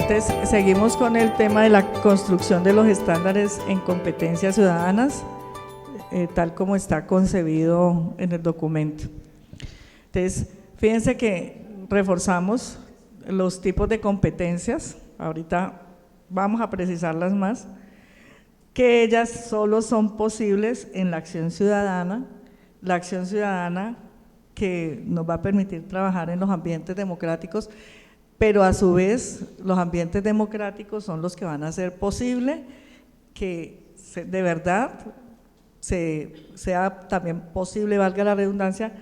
Entonces, seguimos con el tema de la construcción de los estándares en competencias ciudadanas, tal como está concebido en el documento. Entonces, fíjense que reforzamos los tipos de competencias, ahorita vamos a precisarlas más, que ellas solo son posibles en la acción ciudadana que nos va a permitir trabajar en los ambientes democráticos, pero a su vez los ambientes democráticos son los que van a hacer posible que de verdad sea también posible, valga la redundancia,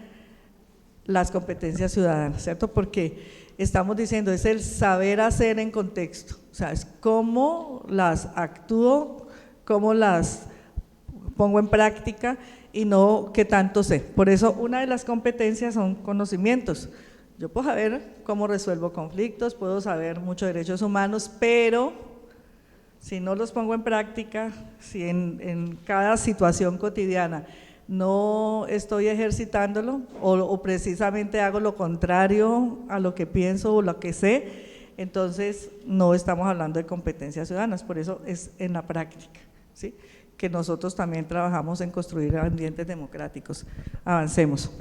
las competencias ciudadanas, ¿cierto? Porque estamos diciendo, es el saber hacer en contexto, o sea, es cómo las actúo, cómo las pongo en práctica y no qué tanto sé. Por eso una de las competencias son conocimientos. Yo puedo saber cómo resuelvo conflictos, puedo saber muchos derechos humanos, pero si no los pongo en práctica, si en cada situación cotidiana no estoy ejercitándolo o precisamente hago lo contrario a lo que pienso o lo que sé, entonces no estamos hablando de competencias ciudadanas, por eso es en la práctica, ¿sí? Que nosotros también trabajamos en construir ambientes democráticos. Avancemos.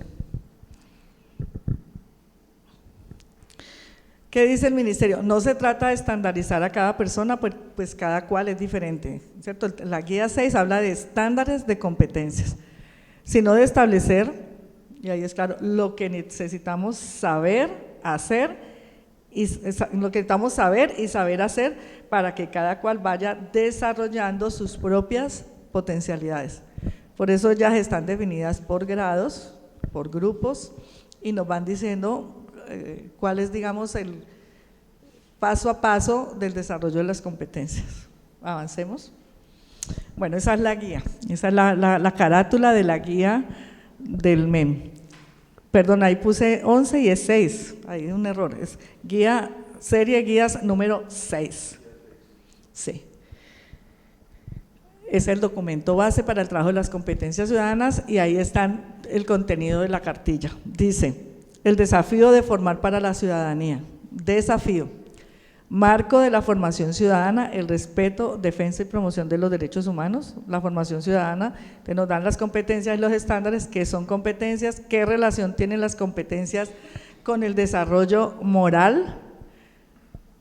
¿Qué dice el ministerio? No se trata de estandarizar a cada persona, pues cada cual es diferente, ¿cierto? La guía 6 habla de estándares de competencias, sino de establecer, y ahí es claro, lo que necesitamos saber hacer, lo que necesitamos saber y saber hacer para que cada cual vaya desarrollando sus propias potencialidades. Por eso ya están definidas por grados, por grupos, y nos van diciendo cuál es, digamos, el paso a paso del desarrollo de las competencias. Avancemos. Bueno, esa es la guía, esa es la carátula de la guía del MEM. Perdón, ahí puse 11 y es 6, ahí hay un error, es guía, serie guías número 6. Sí. Es el documento base para el trabajo de las competencias ciudadanas y ahí está el contenido de la cartilla. Dice, el desafío de formar para la ciudadanía, desafío, marco de la formación ciudadana, el respeto, defensa y promoción de los derechos humanos, la formación ciudadana, que nos dan las competencias y los estándares, qué son competencias, qué relación tienen las competencias con el desarrollo moral.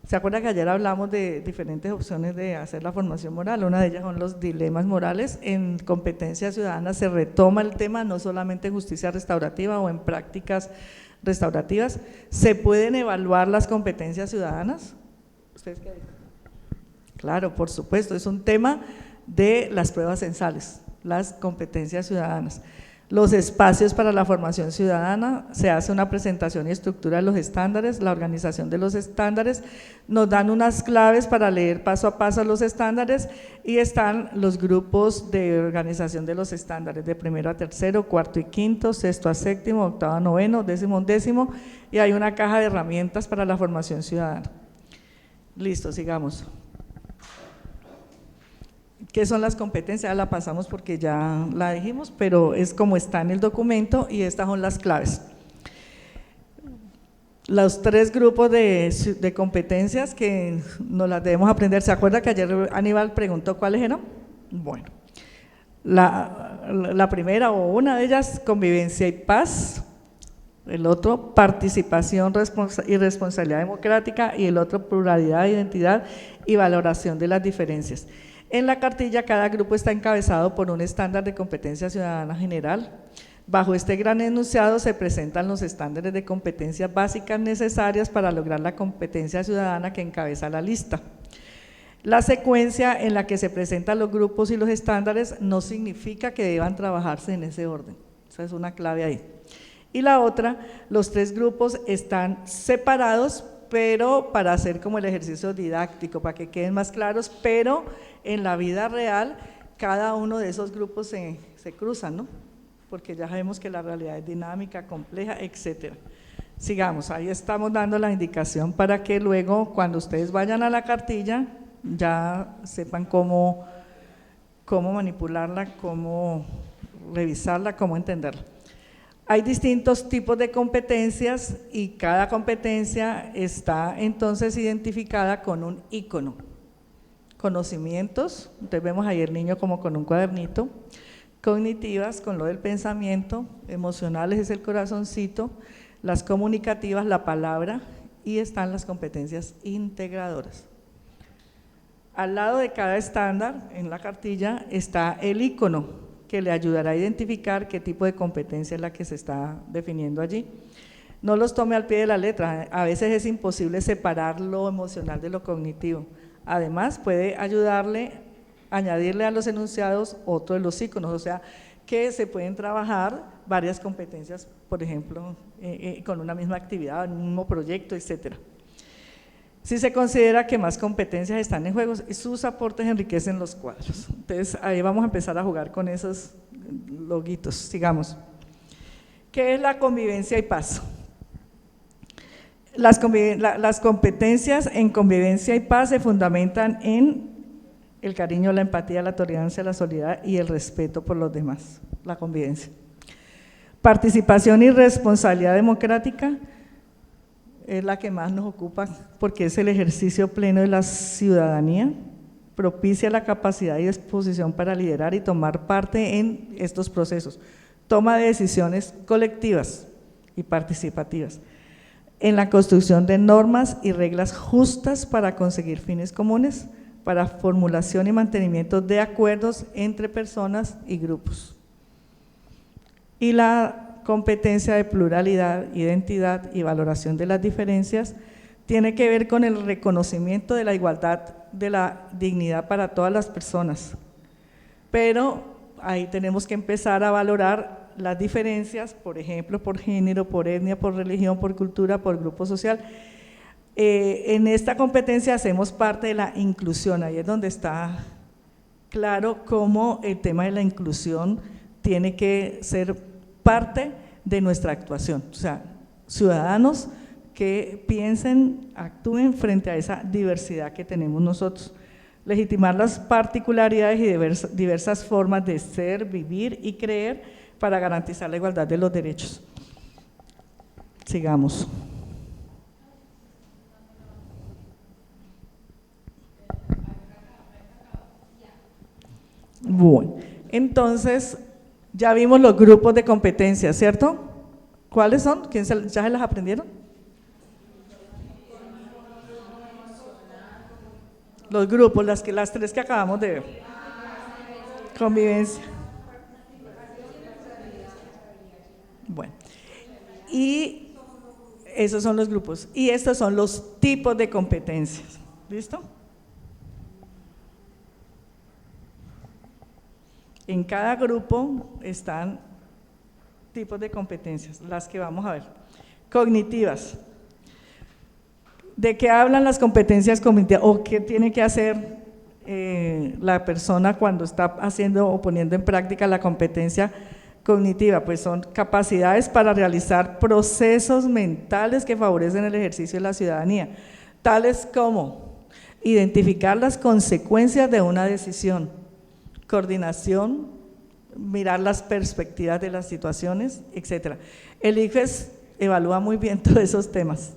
¿Se acuerdan que ayer hablamos de diferentes opciones de hacer la formación moral? Una de ellas son los dilemas morales. En competencias ciudadanas se retoma el tema, no solamente en justicia restaurativa o en prácticas restaurativas. ¿Se pueden evaluar las competencias ciudadanas? ¿Ustedes qué dicen? Claro, por supuesto, es un tema de las pruebas censales, las competencias ciudadanas. Los espacios para la formación ciudadana, se hace una presentación y estructura de los estándares, la organización de los estándares, nos dan unas claves para leer paso a paso los estándares y están los grupos de organización de los estándares, de primero a tercero, cuarto y quinto, sexto a séptimo, octavo a noveno, décimo a undécimo, y hay una caja de herramientas para la formación ciudadana. Listo, sigamos. ¿Qué son las competencias? Ya la pasamos porque ya la dijimos, pero es como está en el documento y estas son las claves. Los 3 grupos de competencias que nos las debemos aprender. ¿Se acuerda que ayer Aníbal preguntó cuáles eran? Bueno, la primera o una de ellas, convivencia y paz. El otro, participación y responsabilidad democrática, y el otro, pluralidad, identidad y valoración de las diferencias. En la cartilla, cada grupo está encabezado por un estándar de competencia ciudadana general. Bajo este gran enunciado se presentan los estándares de competencias básicas necesarias para lograr la competencia ciudadana que encabeza la lista. La secuencia en la que se presentan los grupos y los estándares no significa que deban trabajarse en ese orden, esa es una clave ahí. Y la otra, los 3 grupos están separados, pero para hacer como el ejercicio didáctico, para que queden más claros, pero en la vida real cada uno de esos grupos se cruzan, ¿no? Porque ya sabemos que la realidad es dinámica, compleja, etcétera. Sigamos, ahí estamos dando la indicación para que luego cuando ustedes vayan a la cartilla ya sepan cómo manipularla, cómo revisarla, cómo entenderla. Hay distintos tipos de competencias y cada competencia está entonces identificada con un ícono. Conocimientos, entonces vemos ahí el niño como con un cuadernito. Cognitivas, con lo del pensamiento. Emocionales es el corazoncito. Las comunicativas, la palabra. Y están las competencias integradoras. Al lado de cada estándar, en la cartilla, está el ícono que le ayudará a identificar qué tipo de competencia es la que se está definiendo allí. No los tome al pie de la letra, a veces es imposible separar lo emocional de lo cognitivo. Además, puede añadirle a los enunciados otro de los íconos, o sea, que se pueden trabajar varias competencias, por ejemplo, con una misma actividad, un mismo proyecto, etcétera. Si se considera que más competencias están en juego, sus aportes enriquecen los cuadros. Entonces, ahí vamos a empezar a jugar con esos loguitos. Sigamos. ¿Qué es la convivencia y paz? Las competencias en convivencia y paz se fundamentan en el cariño, la empatía, la tolerancia, la solidaridad y el respeto por los demás, la convivencia. Participación y responsabilidad democrática es la que más nos ocupa porque es el ejercicio pleno de la ciudadanía, propicia la capacidad y disposición para liderar y tomar parte en estos procesos, toma de decisiones colectivas y participativas, en la construcción de normas y reglas justas para conseguir fines comunes, para formulación y mantenimiento de acuerdos entre personas y grupos. Y la competencia de pluralidad, identidad y valoración de las diferencias tiene que ver con el reconocimiento de la igualdad, de la dignidad para todas las personas. Pero ahí tenemos que empezar a valorar las diferencias, por ejemplo, por género, por etnia, por religión, por cultura, por grupo social. En esta competencia hacemos parte de la inclusión, ahí es donde está claro cómo el tema de la inclusión tiene que ser parte de nuestra actuación, o sea, ciudadanos que piensen, actúen frente a esa diversidad que tenemos nosotros, legitimar las particularidades y diversas formas de ser, vivir y creer para garantizar la igualdad de los derechos. Sigamos. Bueno, entonces ya vimos los grupos de competencias, ¿cierto? ¿Cuáles son? ¿Ya se las aprendieron? Los grupos, las tres que acabamos de ver. Convivencia. Bueno, y esos son los grupos. Y estos son los tipos de competencias. ¿Listo? En cada grupo están tipos de competencias, las que vamos a ver. Cognitivas. ¿De qué hablan las competencias cognitivas? ¿O qué tiene que hacer la persona cuando está haciendo o poniendo en práctica la competencia cognitiva? Pues son capacidades para realizar procesos mentales que favorecen el ejercicio de la ciudadanía, tales como identificar las consecuencias de una decisión, coordinación, mirar las perspectivas de las situaciones, etcétera. El ICFES evalúa muy bien todos esos temas,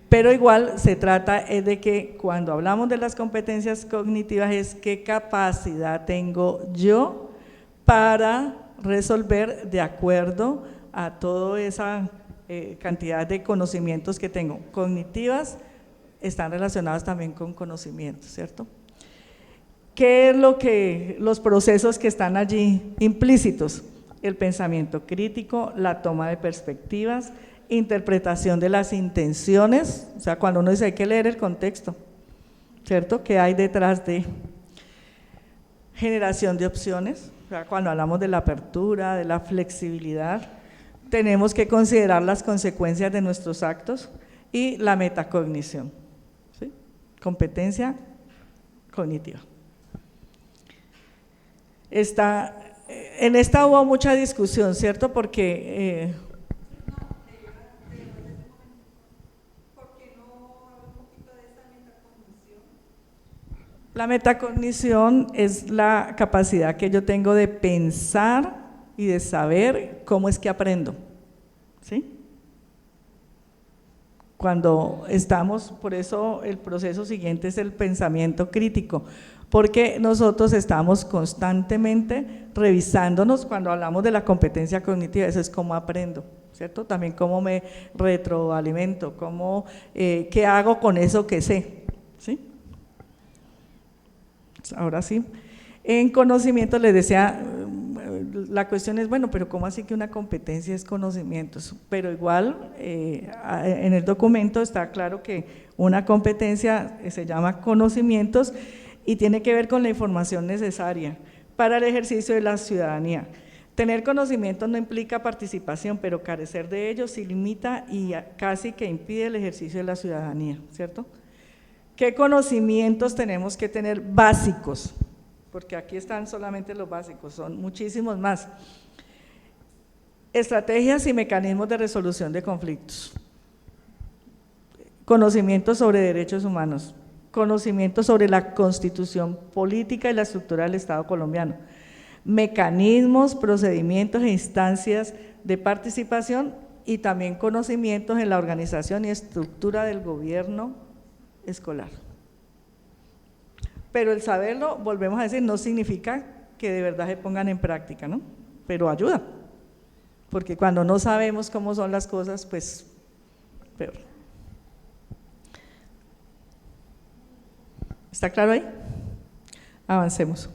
pero igual se trata de que cuando hablamos de las competencias cognitivas es qué capacidad tengo yo para resolver de acuerdo a toda esa cantidad de conocimientos que tengo. Cognitivas están relacionadas también con conocimientos, ¿cierto? ¿Qué es los procesos que están allí implícitos? El pensamiento crítico, la toma de perspectivas, interpretación de las intenciones, o sea, cuando uno dice hay que leer el contexto, ¿cierto? ¿Qué hay detrás de? Generación de opciones, o sea, cuando hablamos de la apertura, de la flexibilidad, tenemos que considerar las consecuencias de nuestros actos y la metacognición, ¿sí? Competencia cognitiva. En esta hubo mucha discusión, ¿cierto? Porque la metacognición es la capacidad que yo tengo de pensar y de saber cómo es que aprendo, ¿sí? Cuando estamos, por eso el proceso siguiente es el pensamiento crítico, porque nosotros estamos constantemente revisándonos cuando hablamos de la competencia cognitiva, eso es cómo aprendo, ¿cierto? También cómo me retroalimento, qué hago con eso que sé, ¿sí? Ahora sí, en conocimiento les decía, la cuestión es, bueno, pero ¿cómo así que una competencia es conocimientos? Pero igual, en el documento está claro que una competencia se llama conocimientos y tiene que ver con la información necesaria para el ejercicio de la ciudadanía. Tener conocimientos no implica participación, pero carecer de ellos sí limita y casi que impide el ejercicio de la ciudadanía, ¿cierto? ¿Qué conocimientos tenemos que tener básicos? Porque aquí están solamente los básicos, son muchísimos más. Estrategias y mecanismos de resolución de conflictos. Conocimientos sobre derechos humanos. Conocimientos sobre la constitución política y la estructura del Estado colombiano. Mecanismos, procedimientos e instancias de participación y también conocimientos en la organización y estructura del gobierno escolar. Pero el saberlo, volvemos a decir, no significa que de verdad se pongan en práctica, ¿no? Pero ayuda, porque cuando no sabemos cómo son las cosas, pues peor. ¿Está claro ahí? Avancemos.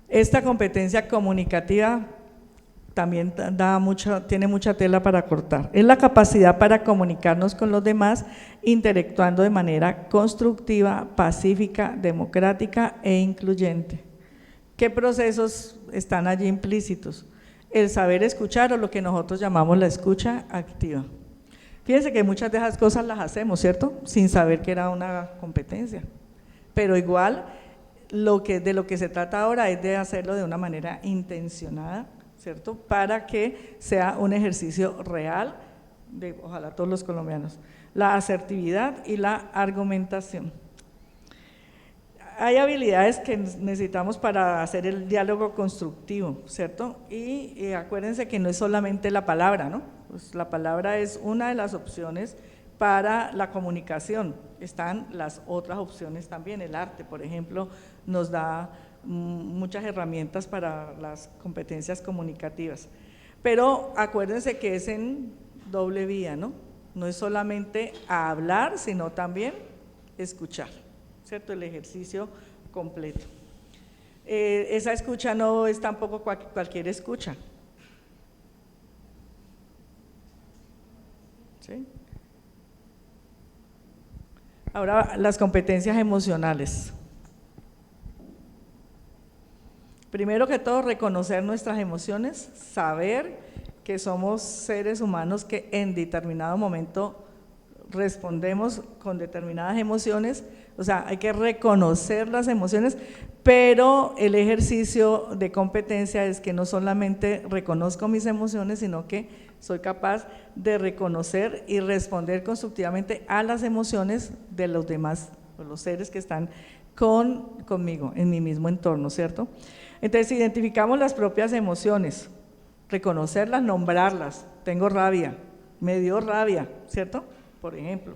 Esta competencia comunicativa también tiene mucha tela para cortar. Es la capacidad para comunicarnos con los demás, interactuando de manera constructiva, pacífica, democrática e incluyente. ¿Qué procesos están allí implícitos? El saber escuchar, o lo que nosotros llamamos la escucha activa. Fíjense que muchas de esas cosas las hacemos, ¿cierto? Sin saber que era una competencia. Pero igual, de lo que se trata ahora es de hacerlo de una manera intencionada, ¿cierto? Para que sea un ejercicio real de, ojalá todos los colombianos, la asertividad y la argumentación. Hay habilidades que necesitamos para hacer el diálogo constructivo, ¿cierto? Y acuérdense que no es solamente la palabra, ¿no? Pues la palabra es una de las opciones para la comunicación, están las otras opciones también, el arte, por ejemplo, nos da muchas herramientas para las competencias comunicativas, pero acuérdense que es en doble vía, ¿no? No es solamente hablar, sino también escuchar, ¿cierto? El ejercicio completo. Esa escucha no es tampoco cualquier escucha, ¿sí? Ahora, las competencias emocionales. Primero que todo, reconocer nuestras emociones, saber que somos seres humanos que en determinado momento respondemos con determinadas emociones, o sea, hay que reconocer las emociones, pero el ejercicio de competencia es que no solamente reconozco mis emociones, sino que soy capaz de reconocer y responder constructivamente a las emociones de los demás, los seres que están conmigo, en mi mismo entorno, ¿cierto? Entonces identificamos las propias emociones, reconocerlas, nombrarlas, tengo rabia, me dio rabia, ¿cierto? Por ejemplo.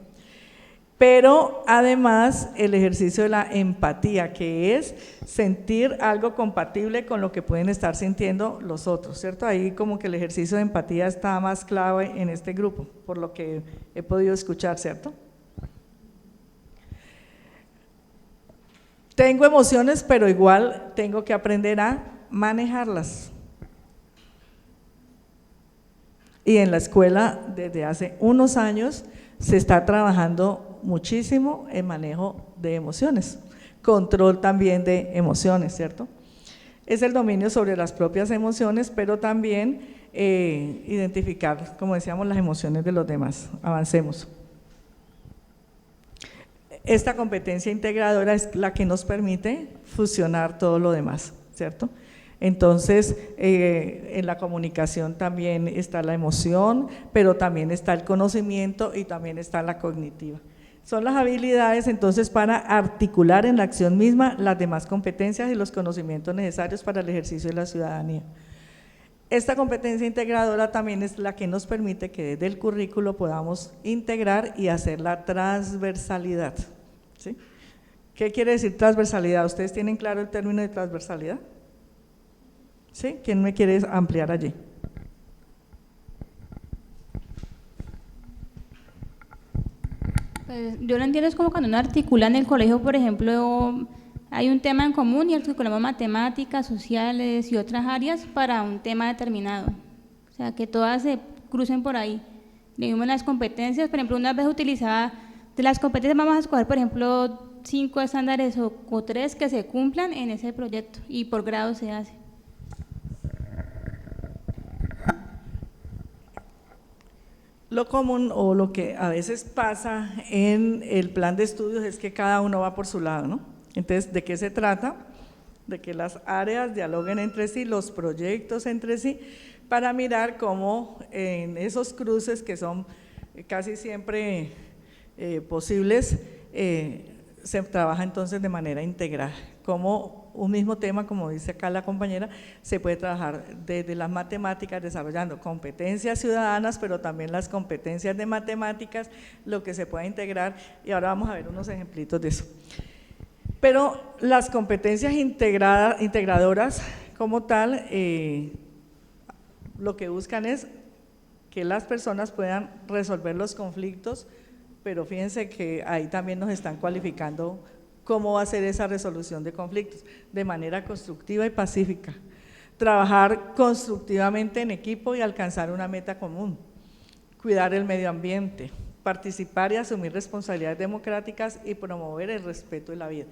Pero además el ejercicio de la empatía, que es sentir algo compatible con lo que pueden estar sintiendo los otros, ¿cierto? Ahí como que el ejercicio de empatía está más clave en este grupo, por lo que he podido escuchar, ¿cierto? Tengo emociones, pero igual tengo que aprender a manejarlas. Y en la escuela, desde hace unos años, se está trabajando muchísimo en manejo de emociones, control también de emociones, ¿cierto? Es el dominio sobre las propias emociones, pero también identificar, como decíamos, las emociones de los demás. Avancemos. Esta competencia integradora es la que nos permite fusionar todo lo demás, ¿cierto? Entonces, en la comunicación también está la emoción, pero también está el conocimiento y también está la cognitiva. Son las habilidades entonces para articular en la acción misma las demás competencias y los conocimientos necesarios para el ejercicio de la ciudadanía. Esta competencia integradora también es la que nos permite que desde el currículo podamos integrar y hacer la transversalidad, ¿sí? ¿Qué quiere decir transversalidad? ¿Ustedes tienen claro el término de transversalidad? ¿Sí? ¿Quién me quiere ampliar allí? Pues yo lo entiendo, es como cuando uno articula en el colegio, por ejemplo, hay un tema en común y articulamos matemáticas, sociales y otras áreas para un tema determinado. O sea, que todas se crucen por ahí. Digamos las competencias, por ejemplo, una vez utilizada, de las competencias vamos a escoger, por ejemplo, 5 estándares o 3 que se cumplan en ese proyecto y por grado se hace. Lo común o lo que a veces pasa en el plan de estudios es que cada uno va por su lado, ¿no? Entonces, ¿de qué se trata? De que las áreas dialoguen entre sí, los proyectos entre sí, para mirar cómo en esos cruces que son casi siempre posibles, se trabaja entonces de manera integral, como un mismo tema, como dice acá la compañera, se puede trabajar desde las matemáticas desarrollando competencias ciudadanas, pero también las competencias de matemáticas, lo que se puede integrar, y ahora vamos a ver unos ejemplitos de eso. Pero las competencias integradoras como tal, lo que buscan es que las personas puedan resolver los conflictos, pero fíjense que ahí también nos están cualificando cómo va a ser esa resolución de conflictos, de manera constructiva y pacífica. Trabajar constructivamente en equipo y alcanzar una meta común. Cuidar el medio ambiente, participar y asumir responsabilidades democráticas y promover el respeto de la vida.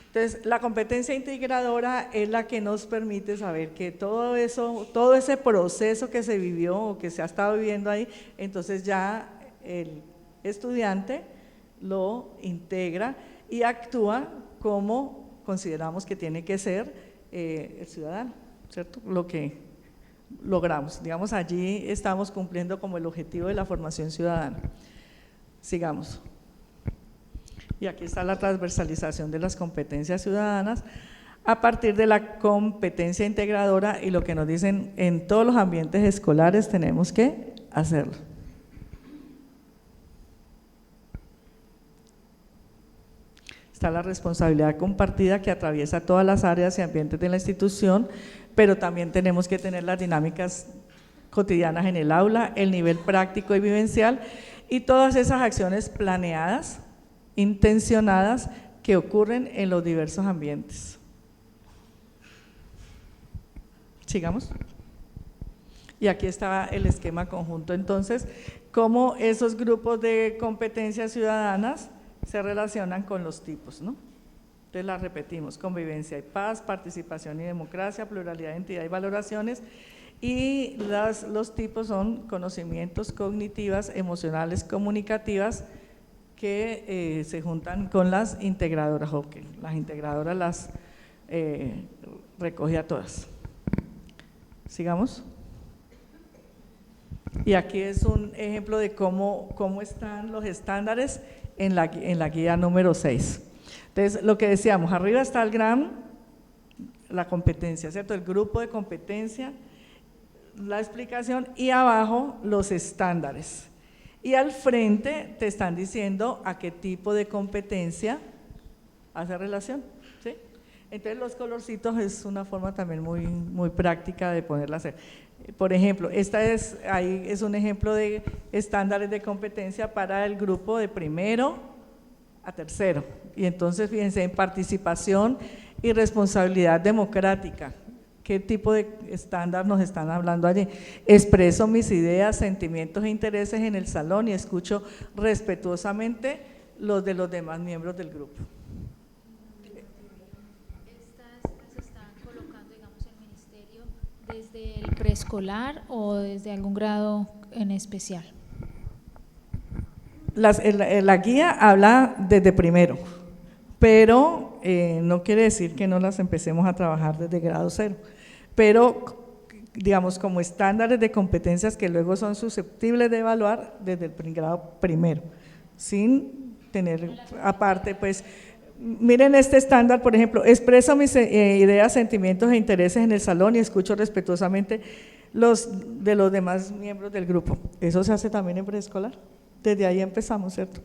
Entonces, la competencia integradora es la que nos permite saber que todo eso, todo ese proceso que se vivió o que se ha estado viviendo ahí, entonces ya el estudiante lo integra y actúa como consideramos que tiene que ser el ciudadano, ¿cierto? Lo que logramos, digamos, allí estamos cumpliendo como el objetivo de la formación ciudadana. Sigamos. Y aquí está la transversalización de las competencias ciudadanas a partir de la competencia integradora y lo que nos dicen en todos los ambientes escolares tenemos que hacerlo. Está la responsabilidad compartida que atraviesa todas las áreas y ambientes de la institución, pero también tenemos que tener las dinámicas cotidianas en el aula, el nivel práctico y vivencial y todas esas acciones planeadas, intencionadas que ocurren en los diversos ambientes. Sigamos. Y aquí está el esquema conjunto, entonces, cómo esos grupos de competencias ciudadanas se relacionan con los tipos, ¿no? Entonces las repetimos: convivencia y paz, participación y democracia, pluralidad, identidad y valoraciones. Y los tipos son conocimientos, cognitivas, emocionales, comunicativas, que se juntan con las integradoras, o que las integradoras las recoge a todas. Sigamos. Y aquí es un ejemplo de cómo están los estándares en la guía número 6. Entonces, lo que decíamos, arriba está el GRAM, la competencia, ¿cierto? El grupo de competencia, la explicación, y abajo los estándares. Y al frente te están diciendo a qué tipo de competencia hace relación, ¿sí? Entonces los colorcitos es una forma también muy práctica de poderla hacer. Por ejemplo, ahí es un ejemplo de estándares de competencia para el grupo de primero a tercero. Y entonces fíjense, en participación y responsabilidad democrática, ¿qué tipo de estándar nos están hablando allí? Expreso mis ideas, sentimientos e intereses en el salón y escucho respetuosamente los de los demás miembros del grupo. Estas se están colocando, digamos, el ministerio desde el preescolar o desde algún grado en especial. La guía habla desde primero, pero no quiere decir que no las empecemos a trabajar desde grado 0, pero digamos como estándares de competencias que luego son susceptibles de evaluar desde el grado primero, sin tener aparte, pues, miren este estándar, por ejemplo, expreso mis ideas, sentimientos e intereses en el salón y escucho respetuosamente los de los demás miembros del grupo. Eso se hace también en preescolar, desde ahí empezamos, ¿cierto?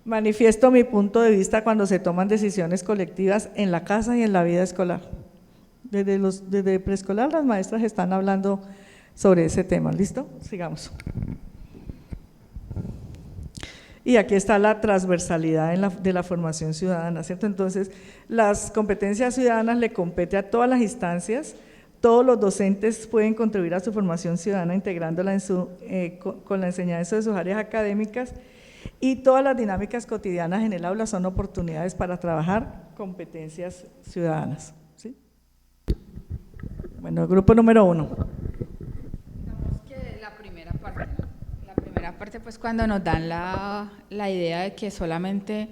Manifiesto mi punto de vista cuando se toman decisiones colectivas en la casa y en la vida escolar. Desde preescolar las maestras están hablando sobre ese tema, ¿listo? Sigamos. Y aquí está la transversalidad de la formación ciudadana, ¿cierto? Entonces, las competencias ciudadanas le compete a todas las instancias, todos los docentes pueden contribuir a su formación ciudadana integrándola con la enseñanza de sus áreas académicas, y todas las dinámicas cotidianas en el aula son oportunidades para trabajar competencias ciudadanas, ¿sí? Bueno, grupo número 1. Digamos que la primera parte pues cuando nos dan la idea de que solamente,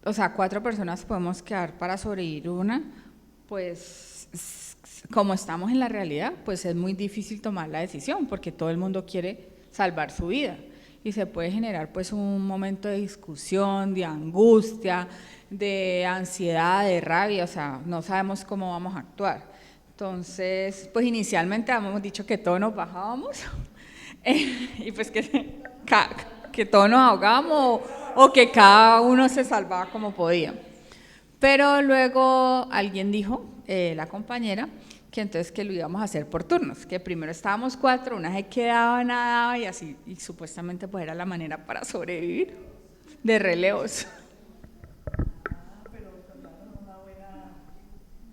o sea, 4 personas podemos quedar para sobrevivir una, pues como estamos en la realidad, pues es muy difícil tomar la decisión porque todo el mundo quiere salvar su vida y se puede generar pues un momento de discusión, de angustia, de ansiedad, de rabia, o sea, no sabemos cómo vamos a actuar. Entonces, pues inicialmente habíamos dicho que todos nos bajábamos y pues que todos nos ahogábamos o que cada uno se salvaba como podía. Pero luego alguien dijo, la compañera, que entonces que lo íbamos a hacer por turnos, que primero estábamos 4, una se quedaba, nadaba y así, y supuestamente pues era la manera para sobrevivir, de relevos. Pero una buena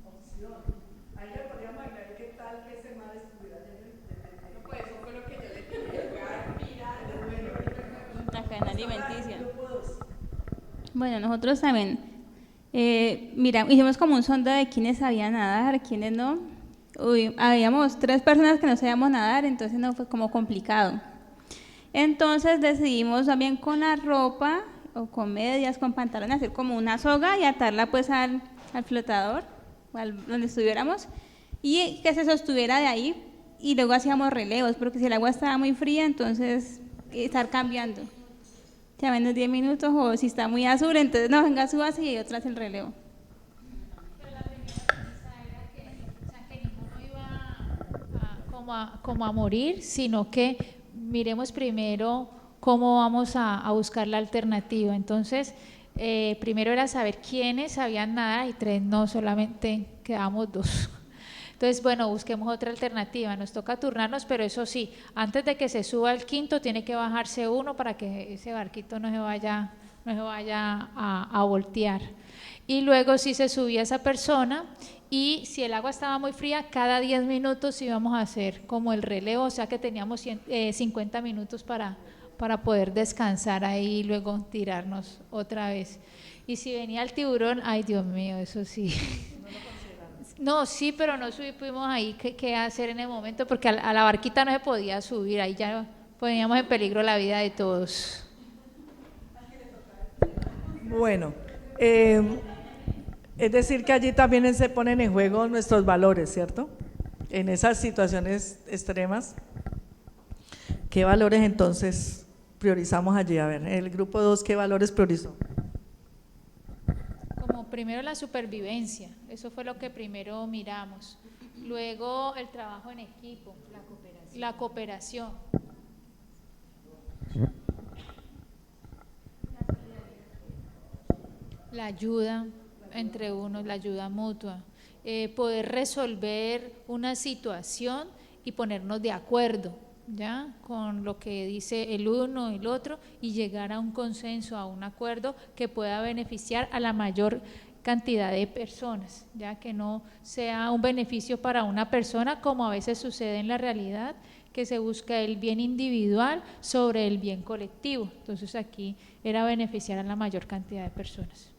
opción. Ahí le podríamos agregar qué tal que ese mal estuviera lleno. Pues eso fue lo que yo le dije, La cadena alimenticia. Bueno, nosotros también, mira, hicimos como un sondeo de quiénes sabían nadar, quiénes no. Habíamos 3 personas que no sabíamos nadar, entonces no fue como complicado. Entonces decidimos también con la ropa o con medias, con pantalones, hacer como una soga y atarla pues al flotador, o donde estuviéramos, y que se sostuviera de ahí, y luego hacíamos relevos, porque si el agua estaba muy fría, entonces estar cambiando. Ya menos 10 minutos, o si está muy azul, entonces no, venga, súbase y otra hace el relevo. Como a morir, sino que miremos primero cómo vamos a buscar la alternativa. Entonces, primero era saber quiénes sabían nadar y 3 no, solamente quedamos 2. Entonces, bueno, busquemos otra alternativa, nos toca turnarnos, pero eso sí, antes de que se suba el quinto tiene que bajarse uno para que ese barquito no se vaya a voltear. Y luego si se subía esa persona y si el agua estaba muy fría, cada 10 minutos íbamos a hacer como el relevo, o sea que teníamos 50 minutos para poder descansar ahí y luego tirarnos otra vez. Y si venía el tiburón, ay Dios mío, eso sí. No, sí, pero no supimos ahí qué hacer en el momento, porque a la barquita no se podía subir, ahí ya poníamos en peligro la vida de todos. Bueno, es decir que allí también se ponen en juego nuestros valores, ¿cierto? En esas situaciones extremas, ¿qué valores entonces priorizamos allí? A ver, el grupo 2, ¿qué valores priorizó? Como primero la supervivencia, eso fue lo que primero miramos. Luego el trabajo en equipo, la cooperación. La ayuda entre unos, la ayuda mutua, poder resolver una situación y ponernos de acuerdo, ¿ya? Con lo que dice el uno y el otro y llegar a un consenso, a un acuerdo que pueda beneficiar a la mayor cantidad de personas, ya que no sea un beneficio para una persona como a veces sucede en la realidad, que se busca el bien individual sobre el bien colectivo. Entonces aquí era beneficiar a la mayor cantidad de personas.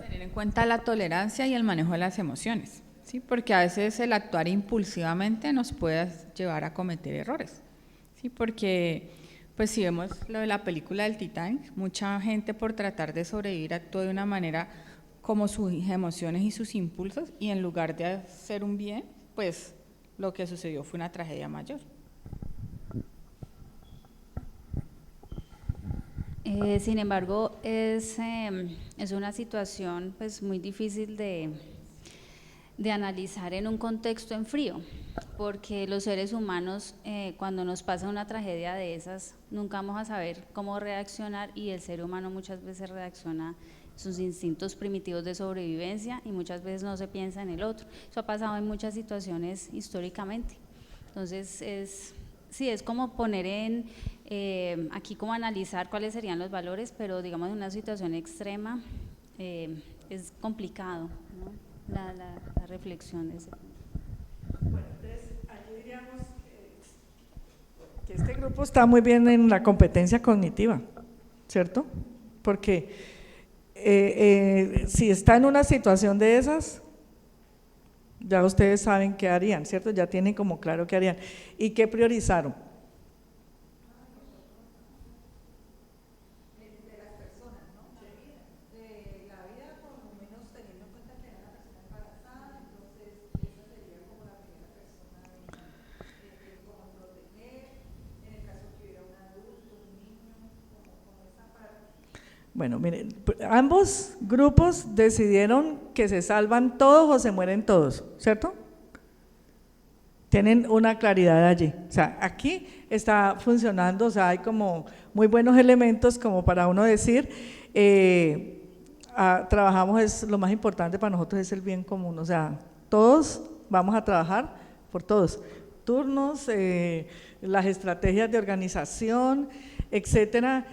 Tener en cuenta la tolerancia y el manejo de las emociones, ¿sí? Porque a veces el actuar impulsivamente nos puede llevar a cometer errores, ¿sí? Porque pues si vemos lo de la película del Titanic, mucha gente por tratar de sobrevivir actuó de una manera como sus emociones y sus impulsos, y en lugar de hacer un bien, pues lo que sucedió fue una tragedia mayor. Sin embargo, es una situación pues muy difícil de analizar en un contexto en frío, porque los seres humanos cuando nos pasa una tragedia de esas nunca vamos a saber cómo reaccionar, y el ser humano muchas veces reacciona sus instintos primitivos de sobrevivencia y muchas veces no se piensa en el otro. Eso ha pasado en muchas situaciones históricamente. Entonces sí, es como poner aquí como analizar cuáles serían los valores, pero digamos en una situación extrema es complicado, ¿no? La reflexión de ese punto. Bueno, entonces allí diríamos que este grupo está muy bien en la competencia cognitiva, ¿cierto? Porque si está en una situación de esas, ya ustedes saben qué harían, ¿cierto? Ya tienen como claro qué harían. ¿Y qué priorizaron? De las personas, ¿no? La vida por lo menos teniendo en cuenta que era una persona embarazada, entonces esa sería como la primera persona de cómo proteger, en el caso que hubiera un adulto, un niño, como esa parte. Bueno, miren, ambos grupos decidieron que se salvan todos o se mueren todos, ¿cierto? Tienen una claridad allí. O sea, aquí está funcionando, o sea, hay como muy buenos elementos como para uno decir, trabajamos, lo más importante para nosotros es el bien común, o sea, todos vamos a trabajar por todos. Turnos, las estrategias de organización, etcétera,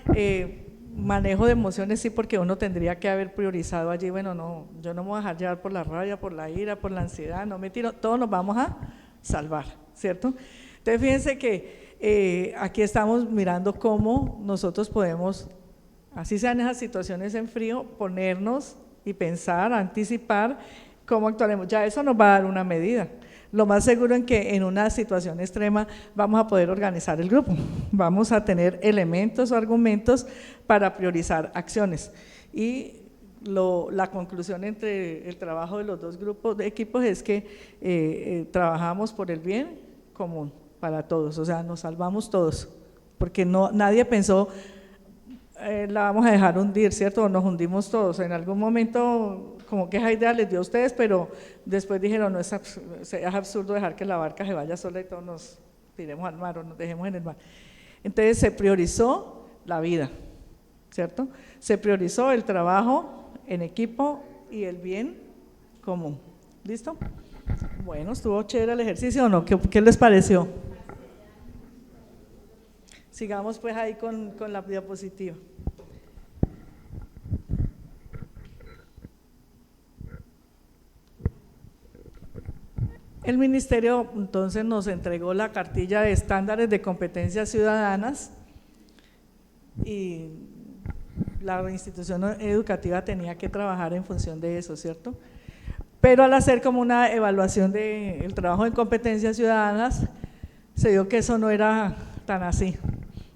manejo de emociones, sí, porque uno tendría que haber priorizado allí, bueno, no, yo no me voy a dejar llevar por la rabia, por la ira, por la ansiedad, no me tiro, todos nos vamos a salvar, ¿cierto? Entonces fíjense que aquí estamos mirando cómo nosotros podemos, así sean esas situaciones en frío, ponernos y pensar, anticipar cómo actuaremos, ya eso nos va a dar una medida. Lo más seguro en que en una situación extrema vamos a poder organizar el grupo, vamos a tener elementos o argumentos para priorizar acciones. Y la conclusión entre el trabajo de los dos grupos de equipos es que trabajamos por el bien común para todos, o sea, nos salvamos todos, porque nadie pensó la vamos a dejar hundir, ¿cierto? O nos hundimos todos. En algún momento como que esa idea les dio a ustedes, pero después dijeron, no, es absurdo dejar que la barca se vaya sola y todos nos tiremos al mar o nos dejemos en el mar. Entonces se priorizó la vida, ¿cierto? Se priorizó el trabajo en equipo y el bien común. ¿Listo? Bueno, estuvo chévere el ejercicio, ¿o no? ¿Qué les pareció? Sigamos pues ahí con la diapositiva. El ministerio entonces nos entregó la cartilla de estándares de competencias ciudadanas y la institución educativa tenía que trabajar en función de eso, ¿cierto? Pero al hacer como una evaluación del trabajo en competencias ciudadanas, se vio que eso no era tan así,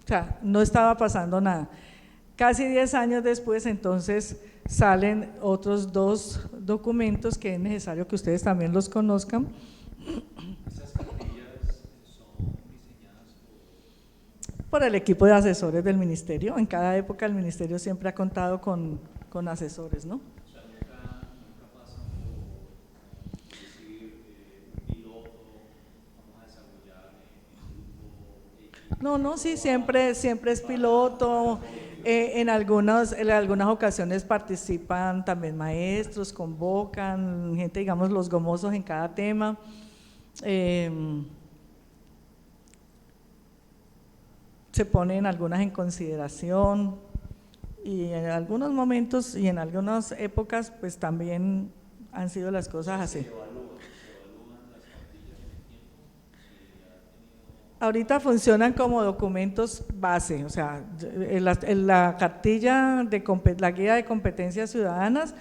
o sea, no estaba pasando nada. Casi 10 años después, entonces, salen otros 2 documentos que es necesario que ustedes también los conozcan. ¿Esas cartillas son diseñadas por el equipo de asesores del ministerio? En cada época el ministerio siempre ha contado con asesores, ¿no? O sea, nunca pasan por decir un piloto, vamos a desarrollar en grupo. No, sí, siempre es piloto. En algunas ocasiones participan también maestros, convocan gente, digamos, los gomosos en cada tema. Se ponen algunas en consideración y en algunos momentos y en algunas épocas pues también han sido las cosas así. ¿Se evalúan las cartillas en el tiempo? Ahorita funcionan como documentos base, o sea, la cartilla la guía de competencias ciudadanas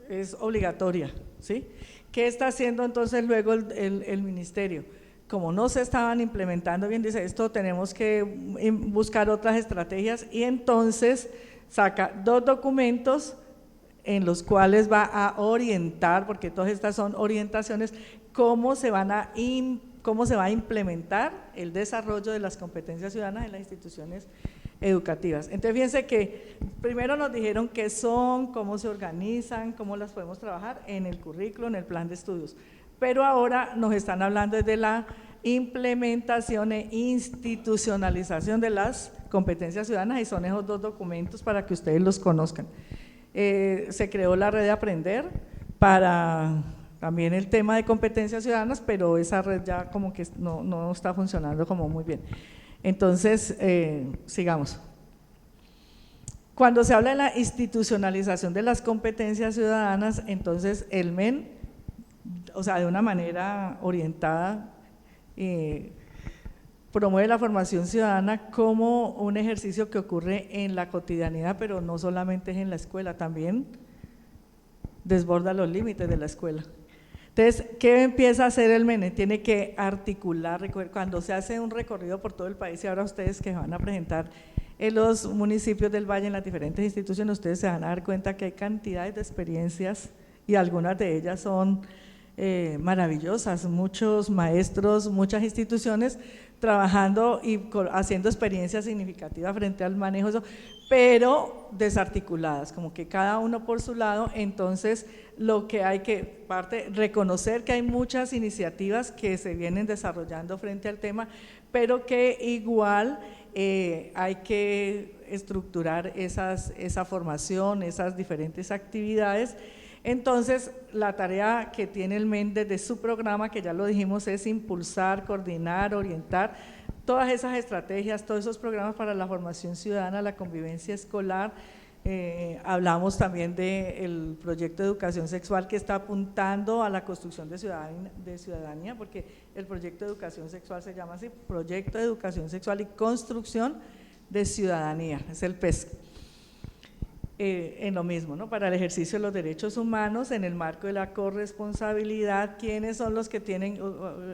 es obligatoria, ¿sí? ¿Qué está haciendo entonces luego el ministerio? Como no se estaban implementando bien, dice, esto tenemos que buscar otras estrategias y entonces saca 2 documentos en los cuales va a orientar, porque todas estas son orientaciones, cómo se va a implementar el desarrollo de las competencias ciudadanas en las instituciones educativas. Entonces, fíjense que primero nos dijeron qué son, cómo se organizan, cómo las podemos trabajar en el currículo, en el plan de estudios, pero ahora nos están hablando desde la implementación e institucionalización de las competencias ciudadanas, y son esos dos documentos para que ustedes los conozcan. Se creó la red de Aprender para también el tema de competencias ciudadanas, pero esa red ya como que no está funcionando como muy bien. Entonces, sigamos. Cuando se habla de la institucionalización de las competencias ciudadanas, entonces el MEN, o sea, de una manera orientada, promueve la formación ciudadana como un ejercicio que ocurre en la cotidianidad, pero no solamente es en la escuela, también desborda los límites de la escuela. Entonces, ¿qué empieza a hacer el MEN? Tiene que articular, cuando se hace un recorrido por todo el país, y ahora ustedes que van a presentar en los municipios del Valle, en las diferentes instituciones, ustedes se van a dar cuenta que hay cantidades de experiencias y algunas de ellas son maravillosas, muchos maestros, muchas instituciones trabajando y haciendo experiencias significativas frente al manejo de eso, pero desarticuladas, como que cada uno por su lado. Entonces, lo que hay que reconocer que hay muchas iniciativas que se vienen desarrollando frente al tema, pero que igual hay que estructurar esa formación, esas diferentes actividades. Entonces, la tarea que tiene el MEN desde su programa, que ya lo dijimos, es impulsar, coordinar, orientar todas esas estrategias, todos esos programas para la formación ciudadana, la convivencia escolar. Hablamos también del proyecto de educación sexual que está apuntando a la construcción de ciudadanía, porque el proyecto de educación sexual se llama así, Proyecto de Educación Sexual y Construcción de Ciudadanía, es el PESC. En lo mismo, ¿no? Para el ejercicio de los derechos humanos en el marco de la corresponsabilidad. ¿Quiénes son los que tienen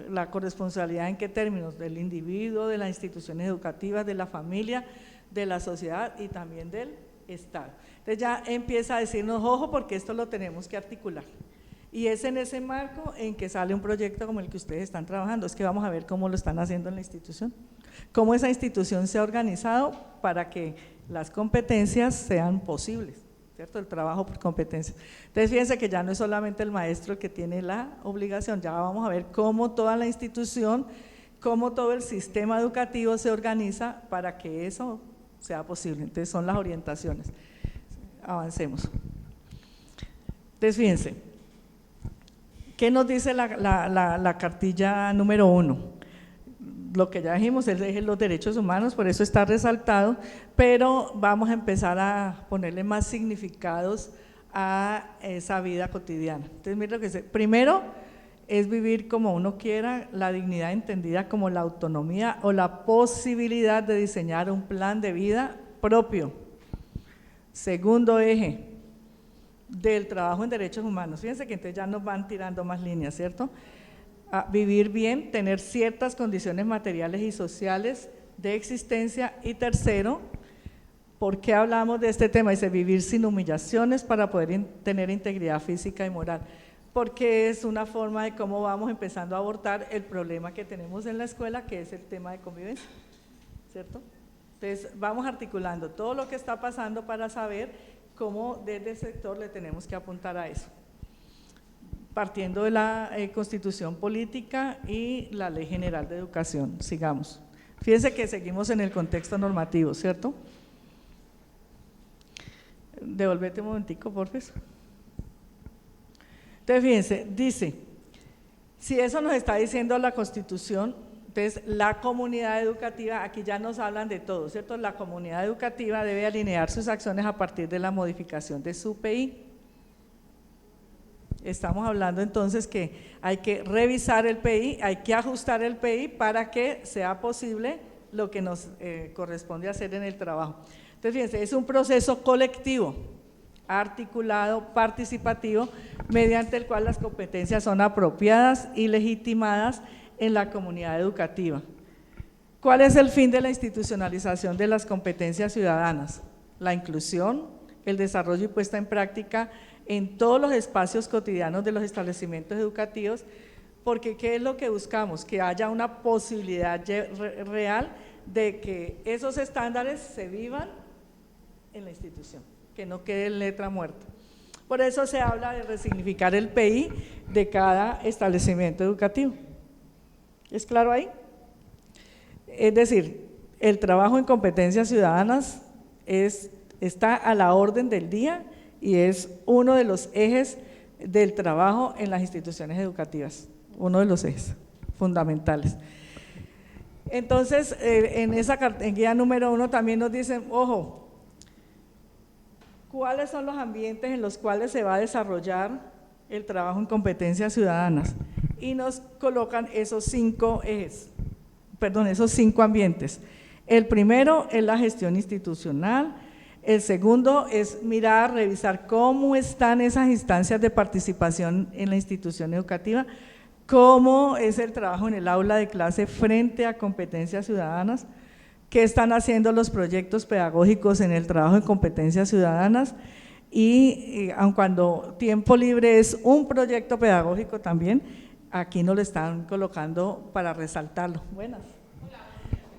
la corresponsabilidad? ¿En qué términos? Del individuo, de las instituciones educativas, de la familia, de la sociedad y también del Estado. Entonces ya empieza a decirnos, ojo, porque esto lo tenemos que articular. Y es en ese marco en que sale un proyecto como el que ustedes están trabajando. Es que vamos a ver cómo lo están haciendo en la institución, cómo esa institución se ha organizado para que las competencias sean posibles, ¿cierto? El trabajo por competencias. Entonces, fíjense que ya no es solamente el maestro el que tiene la obligación, ya vamos a ver cómo toda la institución, cómo todo el sistema educativo se organiza para que eso sea posible. Entonces, son las orientaciones. Avancemos. Entonces, fíjense, ¿qué nos dice la cartilla número 1? Lo que ya dijimos es los derechos humanos, por eso está resaltado, pero vamos a empezar a ponerle más significados a esa vida cotidiana. Entonces, mira lo que dice, primero es vivir como uno quiera, la dignidad entendida como la autonomía o la posibilidad de diseñar un plan de vida propio. Segundo eje del trabajo en derechos humanos, fíjense que entonces ya nos van tirando más líneas, ¿cierto? A vivir bien, tener ciertas condiciones materiales y sociales de existencia. Y tercero, ¿por qué hablamos de este tema? Dice, vivir sin humillaciones para poder tener integridad física y moral, porque es una forma de cómo vamos empezando a abordar el problema que tenemos en la escuela, que es el tema de convivencia, ¿cierto? Entonces, vamos articulando todo lo que está pasando para saber cómo desde el sector le tenemos que apuntar a eso, partiendo de la Constitución Política y la Ley General de Educación. Sigamos. Fíjense que seguimos en el contexto normativo, ¿cierto? Devolvete un momentico, por favor. Entonces, fíjense, dice, si eso nos está diciendo la Constitución, entonces la comunidad educativa, aquí ya nos hablan de todo, ¿cierto? La comunidad educativa debe alinear sus acciones a partir de la modificación de su PI. Estamos hablando entonces que hay que revisar el PI, hay que ajustar el PI para que sea posible lo que nos corresponde hacer en el trabajo. Entonces, fíjense, es un proceso colectivo, articulado, participativo, mediante el cual las competencias son apropiadas y legitimadas en la comunidad educativa. ¿Cuál es el fin de la institucionalización de las competencias ciudadanas? La inclusión, el desarrollo y puesta en práctica en todos los espacios cotidianos de los establecimientos educativos, porque ¿qué es lo que buscamos? Que haya una posibilidad real de que esos estándares se vivan en la institución, que no quede en letra muerta. Por eso se habla de resignificar el PI de cada establecimiento educativo. ¿Es claro ahí? Es decir, el trabajo en competencias ciudadanas está a la orden del día y es uno de los ejes del trabajo en las instituciones educativas, uno de los ejes fundamentales. Entonces, en guía número 1 también nos dicen, ojo, ¿cuáles son los ambientes en los cuales se va a desarrollar el trabajo en competencias ciudadanas? Y nos colocan esos 5 ejes, esos 5 ambientes. El primero es la gestión institucional, el segundo es mirar, revisar cómo están esas instancias de participación en la institución educativa, cómo es el trabajo en el aula de clase frente a competencias ciudadanas, qué están haciendo los proyectos pedagógicos en el trabajo en competencias ciudadanas y aun cuando tiempo libre es un proyecto pedagógico también, aquí nos lo están colocando para resaltarlo. Buenas.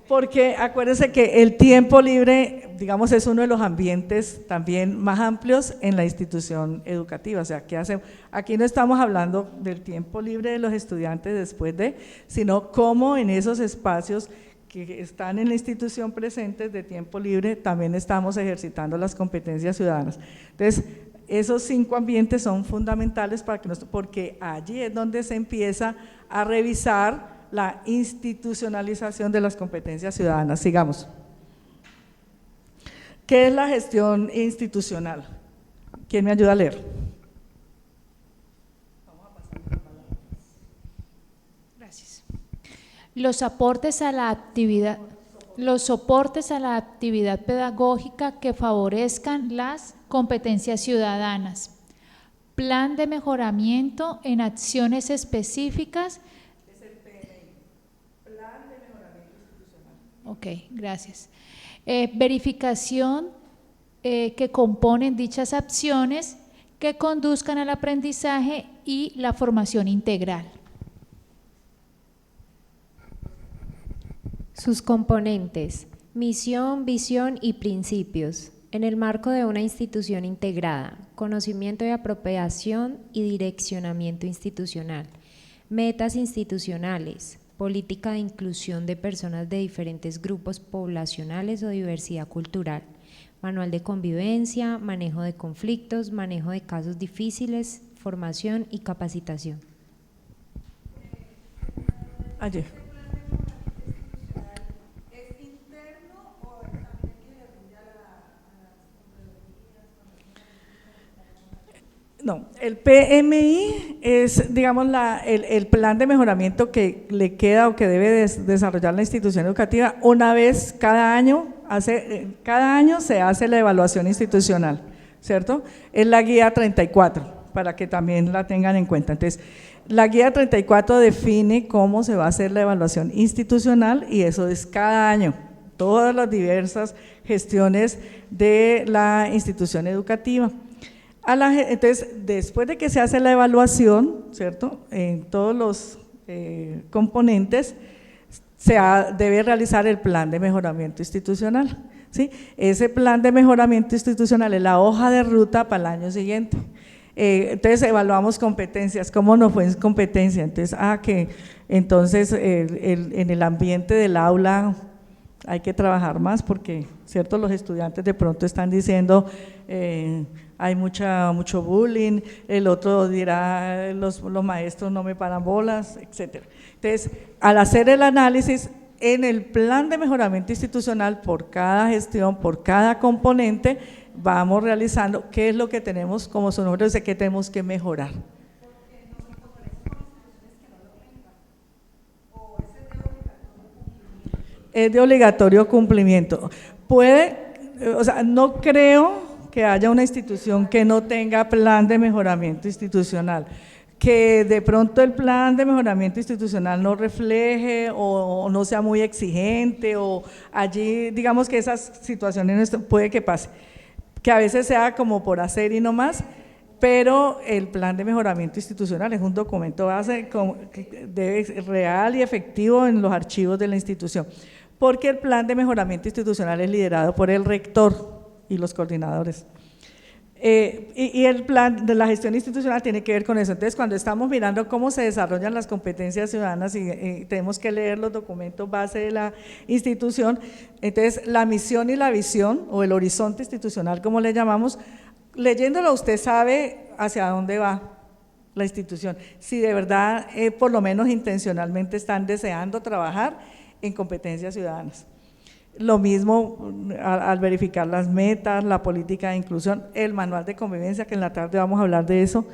Porque acuérdense que el tiempo libre, digamos, es uno de los ambientes también más amplios en la institución educativa. O sea, ¿qué hacemos? Aquí no estamos hablando del tiempo libre de los estudiantes después de, sino cómo en esos espacios que están en la institución presentes de tiempo libre también estamos ejercitando las competencias ciudadanas. Entonces, esos 5 ambientes son fundamentales para que porque allí es donde se empieza a revisar la institucionalización de las competencias ciudadanas. Sigamos. ¿Qué es la gestión institucional? ¿Quién me ayuda a leer? Gracias. Los soportes a la actividad pedagógica que favorezcan las competencias ciudadanas. Plan de mejoramiento en acciones específicas. Es el PMI, Plan de Mejoramiento Institucional. Ok, gracias. Verificación que componen dichas acciones que conduzcan al aprendizaje y la formación integral. Sus componentes: misión, visión y principios. En el marco de una institución integrada, conocimiento y apropiación y direccionamiento institucional, metas institucionales, política de inclusión de personas de diferentes grupos poblacionales o diversidad cultural, manual de convivencia, manejo de conflictos, manejo de casos difíciles, formación y capacitación. Ayer. No, el PMI es, digamos, el plan de mejoramiento que le queda o que debe desarrollar la institución educativa una vez cada año se hace la evaluación institucional, ¿cierto? Es la guía 34, para que también la tengan en cuenta. Entonces, la guía 34 define cómo se va a hacer la evaluación institucional y eso es cada año, todas las diversas gestiones de la institución educativa. Entonces, después de que se hace la evaluación, ¿cierto?, en todos los componentes, debe realizar el plan de mejoramiento institucional, ¿sí? Ese plan de mejoramiento institucional es la hoja de ruta para el año siguiente. Entonces, evaluamos competencias, ¿cómo nos fue en competencia? Entonces, en el ambiente del aula hay que trabajar más porque, ¿cierto?, los estudiantes de pronto están diciendo… hay mucho bullying, el otro dirá los maestros no me paran bolas, etcétera. Entonces, al hacer el análisis en el plan de mejoramiento institucional por cada gestión, por cada componente, vamos realizando qué es lo que tenemos, como su nombre dice, qué tenemos que mejorar. Es de obligatorio cumplimiento. No creo que haya una institución que no tenga plan de mejoramiento institucional, que de pronto el plan de mejoramiento institucional no refleje o no sea muy exigente o allí digamos que esas situaciones puede que pase, que a veces sea como por hacer y no más, pero el plan de mejoramiento institucional es un documento base real y efectivo en los archivos de la institución, porque el plan de mejoramiento institucional es liderado por el rector y los coordinadores. Y el plan de la gestión institucional tiene que ver con eso. Entonces, cuando estamos mirando cómo se desarrollan las competencias ciudadanas y tenemos que leer los documentos base de la institución, entonces la misión y la visión, o el horizonte institucional, como le llamamos, leyéndolo usted sabe hacia dónde va la institución, si de verdad, por lo menos intencionalmente, están deseando trabajar en competencias ciudadanas. Lo mismo al verificar las metas, la política de inclusión, el manual de convivencia, que en la tarde vamos a hablar de eso.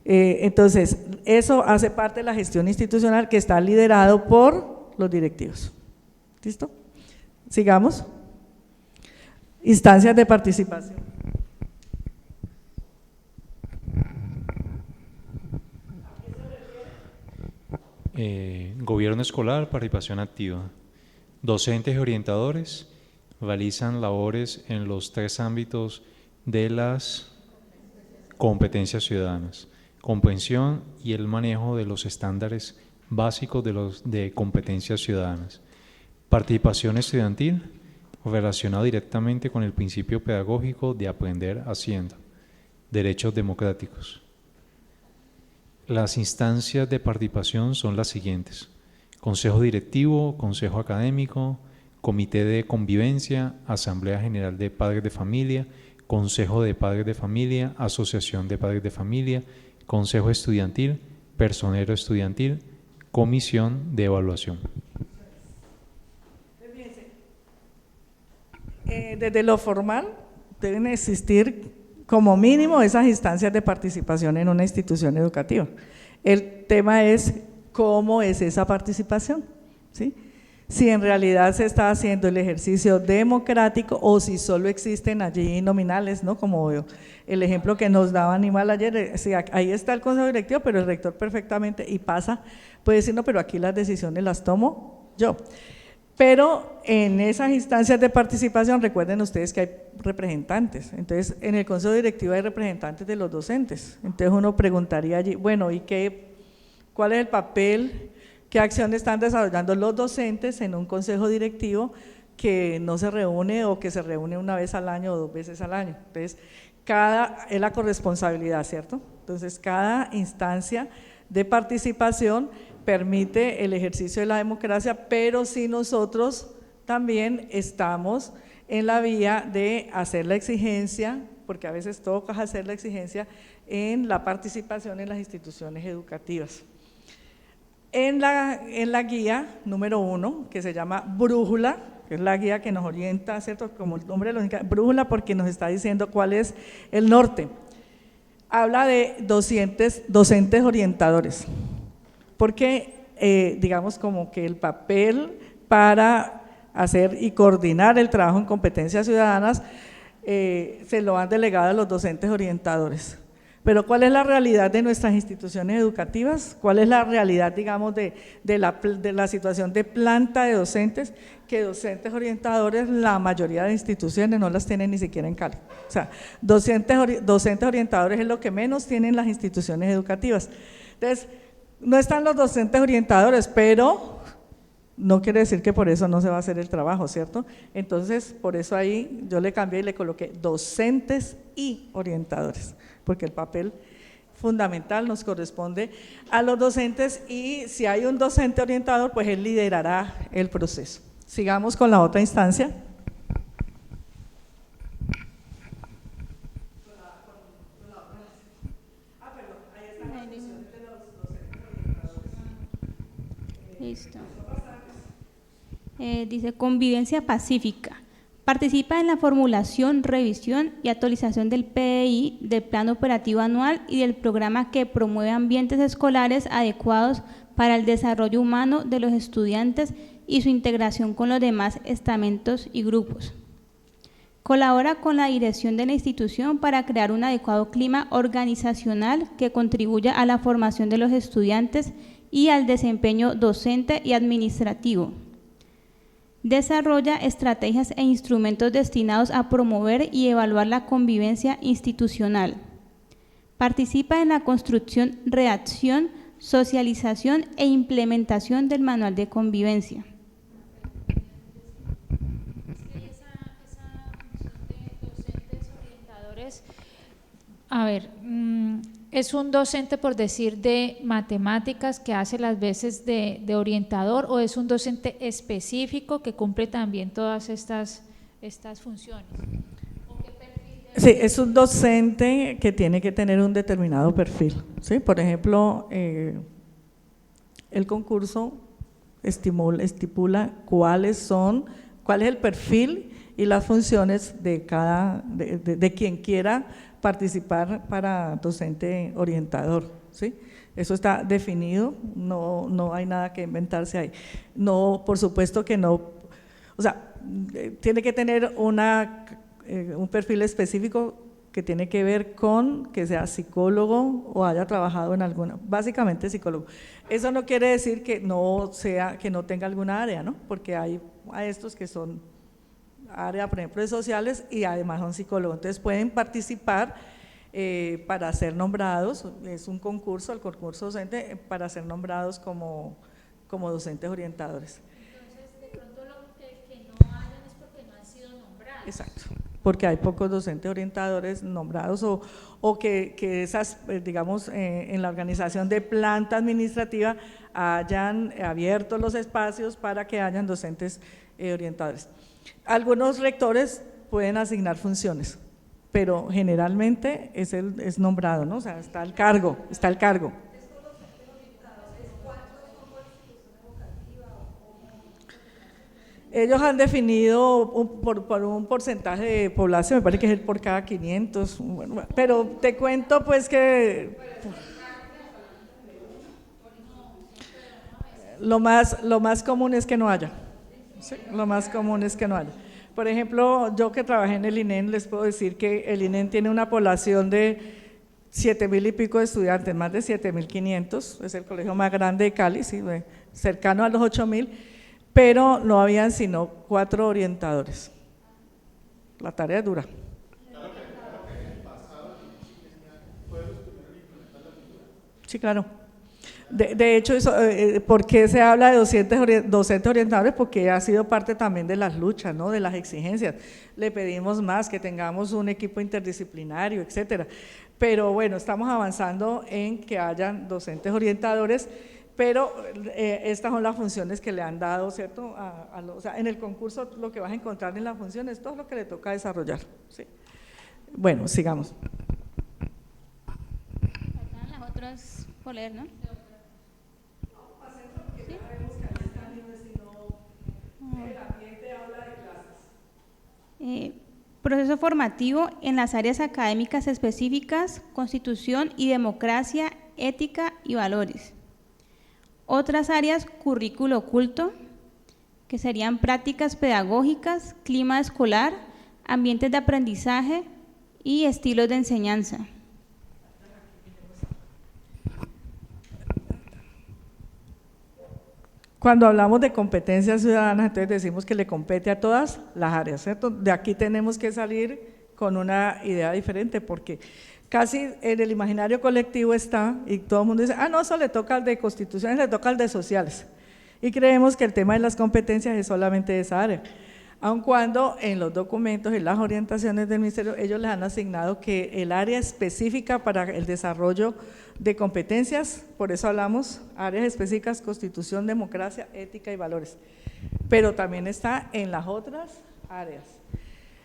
Entonces, eso hace parte de la gestión institucional que está liderado por los directivos. ¿Listo? Sigamos. Instancias de participación. Gobierno escolar, participación activa. Docentes y orientadores realizan labores en los 3 ámbitos de las competencias ciudadanas: comprensión y el manejo de los estándares básicos de competencias ciudadanas. Participación estudiantil, relacionado directamente con el principio pedagógico de aprender haciendo. Derechos democráticos. Las instancias de participación son las siguientes: Consejo directivo, consejo académico, comité de convivencia, asamblea general de padres de familia, consejo de padres de familia, asociación de padres de familia, consejo estudiantil, personero estudiantil, comisión de evaluación. Desde lo formal deben existir como mínimo esas instancias de participación en una institución educativa. El tema es cómo es esa participación, ¿sí? Si en realidad se está haciendo el ejercicio democrático o si solo existen allí nominales, ¿no? Como el ejemplo que nos daba Aníbal ayer, sí, ahí está el consejo directivo, pero el rector perfectamente, y pasa, puede decir, no, pero aquí las decisiones las tomo yo. Pero en esas instancias de participación, recuerden ustedes que hay representantes. Entonces, en el consejo directivo hay representantes de los docentes. Entonces, uno preguntaría allí, bueno, ¿y cuál es el papel, qué acción están desarrollando los docentes en un consejo directivo que no se reúne o que se reúne una vez al año o 2 veces al año? Entonces, es la corresponsabilidad, ¿cierto? Entonces, cada instancia de participación permite el ejercicio de la democracia, pero si nosotros también estamos en la vía de hacer la exigencia, porque a veces toca hacer la exigencia en la participación en las instituciones educativas. En la guía número 1, que se llama Brújula, que es la guía que nos orienta, ¿cierto? Como el nombre lo indica, Brújula, porque nos está diciendo cuál es el norte. Habla de docentes orientadores, porque digamos como que el papel para hacer y coordinar el trabajo en competencias ciudadanas se lo han delegado a los docentes orientadores. Pero ¿cuál es la realidad de nuestras instituciones educativas? ¿Cuál es la realidad, digamos, de la situación de planta de docentes? Que docentes orientadores, la mayoría de instituciones no las tienen ni siquiera en Cali. O sea, docentes orientadores es lo que menos tienen las instituciones educativas. Entonces, no están los docentes orientadores, pero no quiere decir que por eso no se va a hacer el trabajo, ¿cierto? Entonces, por eso ahí yo le cambié y le coloqué docentes y orientadores, porque el papel fundamental nos corresponde a los docentes y si hay un docente orientador, pues él liderará el proceso. Sigamos con la otra instancia. Listo. Dice convivencia pacífica. Participa en la formulación, revisión y actualización del PDI, del Plan Operativo Anual y del programa que promueve ambientes escolares adecuados para el desarrollo humano de los estudiantes y su integración con los demás estamentos y grupos. Colabora con la dirección de la institución para crear un adecuado clima organizacional que contribuya a la formación de los estudiantes y al desempeño docente y administrativo. Desarrolla estrategias e instrumentos destinados a promover y evaluar la convivencia institucional. Participa en la construcción, redacción, socialización e implementación del manual de convivencia. A ver, ¿es un docente, por decir, de matemáticas que hace las veces de orientador, o es un docente específico que cumple también todas estas funciones? Sí, es un docente que tiene que tener un determinado perfil, ¿sí? Por ejemplo, el concurso estipula cuál es el perfil y las funciones de quien quiera participar para docente orientador, ¿sí? Eso está definido, no hay nada que inventarse ahí. No, por supuesto que no, o sea, tiene que tener un perfil específico que tiene que ver con que sea psicólogo o haya trabajado en alguna, básicamente psicólogo. Eso no quiere decir que no tenga alguna área, ¿no? Porque hay estos que son área, por ejemplo, de sociales y además son psicólogos, entonces pueden participar para ser nombrados, es un concurso, el concurso docente, para ser nombrados como docentes orientadores. Entonces, de pronto lo que no hayan es porque no han sido nombrados. Exacto, porque hay pocos docentes orientadores nombrados o que esas, digamos, en la organización de planta administrativa hayan abierto los espacios para que hayan docentes orientadores. Algunos rectores pueden asignar funciones, pero generalmente es nombrado, ¿no? O sea, está el cargo. Ellos han definido por un porcentaje de población, me parece que es por cada 500, bueno, pero te cuento pues que lo más común es que no haya. Sí, lo más común es que no haya. Por ejemplo, yo que trabajé en el INEN, les puedo decir que el INEN tiene una población de 7.000 y pico de estudiantes, más de 7.500, es el colegio más grande de Cali, sí, cercano a los 8.000, pero no habían sino 4 orientadores. La tarea es dura. Sí, claro. De hecho, ¿por qué se habla de docentes orientadores? Porque ha sido parte también de las luchas, ¿no? De las exigencias. Le pedimos más, que tengamos un equipo interdisciplinario, etcétera. Pero bueno, estamos avanzando en que hayan docentes orientadores, pero estas son las funciones que le han dado, ¿cierto? O sea, en el concurso lo que vas a encontrar en las funciones es todo lo que le toca desarrollar, ¿sí? Bueno, sigamos. Faltan las otras por leer, ¿no? Proceso formativo en las áreas académicas específicas, constitución y democracia, ética y valores. Otras áreas, currículo oculto, que serían prácticas pedagógicas, clima escolar, ambientes de aprendizaje y estilos de enseñanza. Cuando hablamos de competencias ciudadanas, entonces decimos que le compete a todas las áreas, ¿cierto? De aquí tenemos que salir con una idea diferente, porque casi en el imaginario colectivo está, y todo el mundo dice, no, eso le toca al de constituciones, le toca al de sociales, y creemos que el tema de las competencias es solamente de esa área, aun cuando en los documentos, en las orientaciones del ministerio, ellos les han asignado que el área específica para el desarrollo de competencias, por eso hablamos, áreas específicas, constitución, democracia, ética y valores, pero también está en las otras áreas.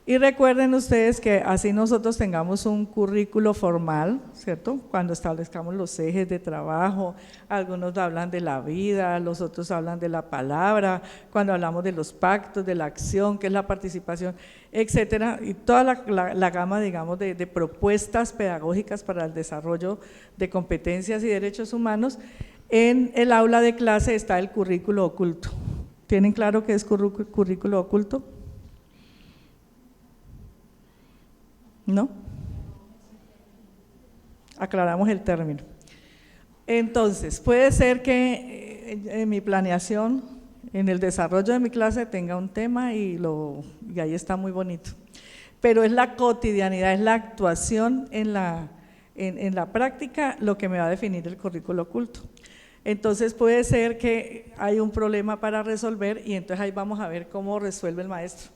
Y recuerden ustedes que así nosotros tengamos un currículo formal, ¿cierto? Cuando establezcamos los ejes de trabajo, algunos hablan de la vida, los otros hablan de la palabra, cuando hablamos de los pactos, de la acción, que es la participación, etcétera, y toda la gama, digamos, de propuestas pedagógicas para el desarrollo de competencias y derechos humanos. En el aula de clase está el currículo oculto. ¿Tienen claro qué es currículo oculto? ¿No? Aclaramos el término. Entonces, puede ser que en mi planeación en el desarrollo de mi clase tenga un tema y ahí está muy bonito. Pero es la cotidianidad, es la actuación en la práctica lo que me va a definir el currículo oculto. Entonces puede ser que hay un problema para resolver y entonces ahí vamos a ver cómo resuelve el maestro.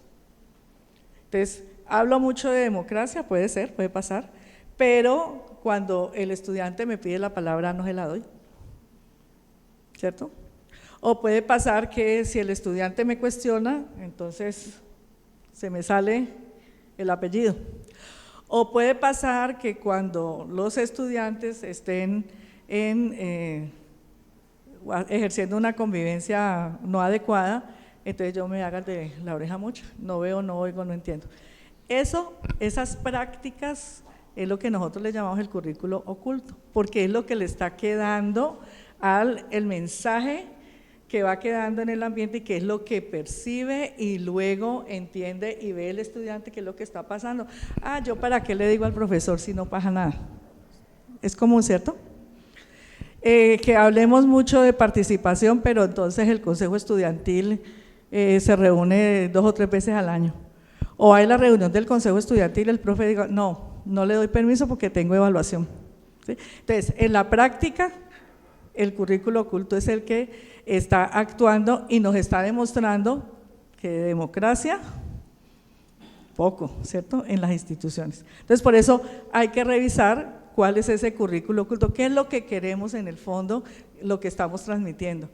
Entonces, hablo mucho de democracia, puede ser, puede pasar, pero cuando el estudiante me pide la palabra no se la doy, ¿cierto? O puede pasar que si el estudiante me cuestiona, entonces se me sale el apellido. O puede pasar que cuando los estudiantes estén ejerciendo una convivencia no adecuada, entonces yo me haga de la oreja mucha, no veo, no oigo, no entiendo. Esas prácticas es lo que nosotros le llamamos el currículo oculto, porque es lo que le está quedando el mensaje que va quedando en el ambiente y que es lo que percibe y luego entiende y ve el estudiante qué es lo que está pasando. ¿Yo para qué le digo al profesor si no pasa nada? Es común, ¿cierto? Que hablemos mucho de participación, pero entonces el consejo estudiantil se reúne 2 o 3 veces al año. O hay la reunión del consejo estudiantil, el profe diga, no le doy permiso porque tengo evaluación. ¿Sí? Entonces, en la práctica, el currículo oculto es el que está actuando y nos está demostrando que democracia, poco, ¿cierto?, en las instituciones. Entonces, por eso hay que revisar cuál es ese currículo oculto, qué es lo que queremos en el fondo, lo que estamos transmitiendo.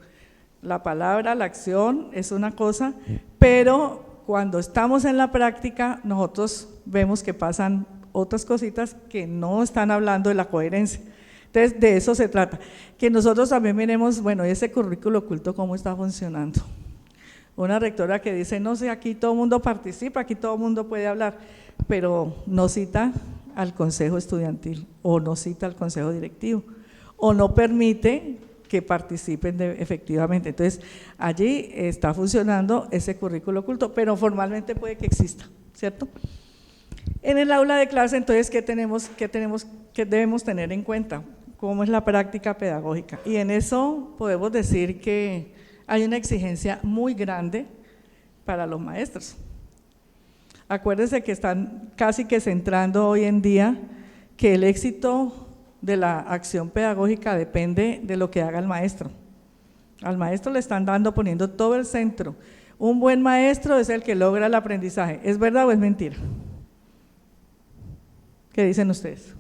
La palabra, la acción es una cosa, pero cuando estamos en la práctica, nosotros vemos que pasan otras cositas que no están hablando de la coherencia. Entonces, de eso se trata, que nosotros también miremos, bueno, ese currículo oculto, ¿cómo está funcionando? Una rectora que dice, no sé, aquí todo el mundo participa, aquí todo el mundo puede hablar, pero no cita al consejo estudiantil, o no cita al consejo directivo, o no permite que participen efectivamente. Entonces, allí está funcionando ese currículo oculto, pero formalmente puede que exista, ¿cierto? En el aula de clase, entonces, ¿qué debemos tener en cuenta? ¿Cómo es la práctica pedagógica? Y en eso podemos decir que hay una exigencia muy grande para los maestros. Acuérdense que están casi que centrando hoy en día que el éxito de la acción pedagógica depende de lo que haga el maestro. Al maestro le están poniendo todo el centro. Un buen maestro es el que logra el aprendizaje. ¿Es verdad o es mentira? ¿Qué dicen ustedes?